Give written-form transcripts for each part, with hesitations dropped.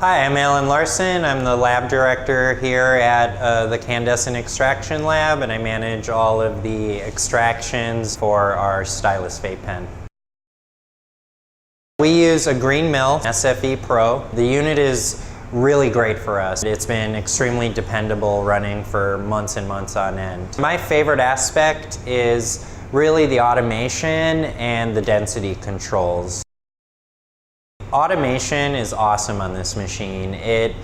Hi, I'm Alan Larson. I'm the lab director here at the Canndescent extraction lab, and I manage all of the extractions for our stylus vape pen. We use a green mill SFE Pro. The unit is really great for us. It's been extremely dependable, running for months and months on end. My favorite aspect is really the automation and the density controls. Automation is awesome on this machine. It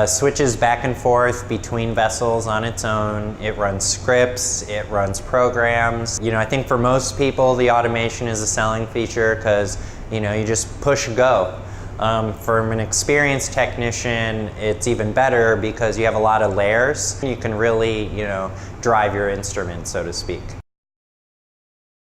switches back and forth between vessels on its own. It runs scripts, it runs programs. I think for most people the automation is a selling feature because you just push go. From an experienced technician, it's even better because you have a lot of layers. You can really drive your instrument, so to speak.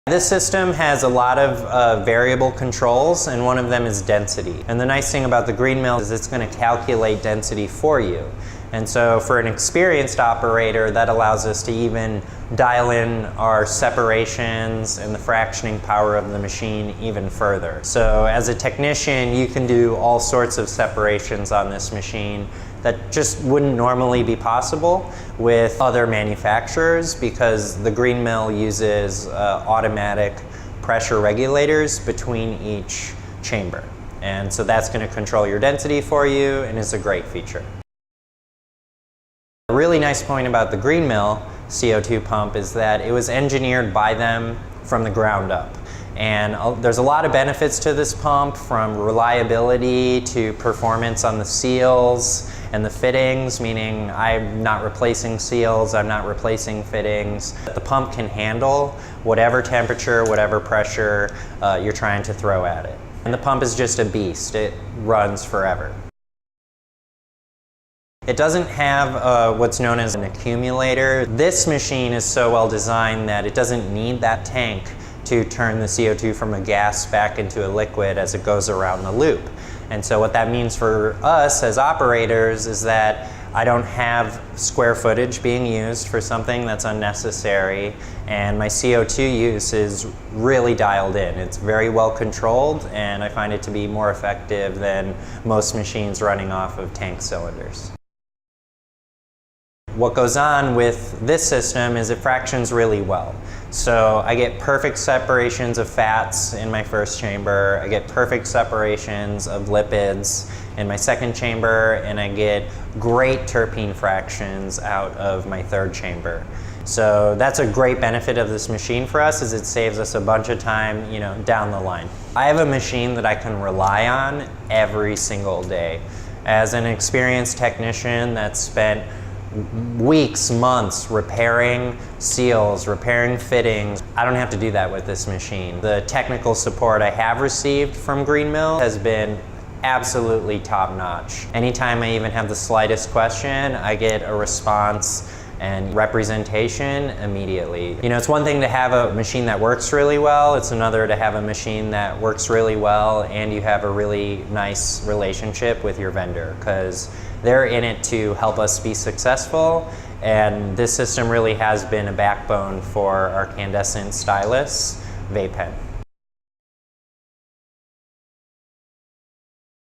This system has a lot of variable controls, and one of them is density. And the nice thing about the green mill is it's going to calculate density for you. And so for an experienced operator, that allows us to even dial in our separations and the fractioning power of the machine even further. So as a technician, you can do all sorts of separations on this machine that just wouldn't normally be possible with other manufacturers because the green mill uses automatic pressure regulators between each chamber. And so that's going to control your density for you and is a great feature. A really nice point about the green mill CO2 pump is that it was engineered by them from the ground up. And there's a lot of benefits to this pump, from reliability to performance on the seals and the fittings, meaning I'm not replacing seals, I'm not replacing fittings. The pump can handle whatever temperature, whatever pressure you're trying to throw at it. And the pump is just a beast. It runs forever. It doesn't have what's known as an accumulator. This machine is so well designed that it doesn't need that tank to turn the CO2 from a gas back into a liquid as it goes around the loop. And so what that means for us as operators is that I don't have square footage being used for something that's unnecessary, and my CO2 use is really dialed in. It's very well controlled, and I find it to be more effective than most machines running off of tank cylinders. What goes on with this system is it fractions really well. So I get perfect separations of fats in my first chamber, I get perfect separations of lipids in my second chamber, and I get great terpene fractions out of my third chamber. So that's a great benefit of this machine for us, is it saves us a bunch of time down the line. I have a machine that I can rely on every single day. As an experienced technician that's spent weeks, months repairing seals, repairing fittings, I don't have to do that with this machine. The technical support I have received from Green Mill has been absolutely top-notch. Anytime I even have the slightest question, I get a response and representation immediately. It's one thing to have a machine that works really well, it's another to have a machine that works really well and you have a really nice relationship with your vendor, because they're in it to help us be successful, and this system really has been a backbone for our Canndescent stylus vape pen.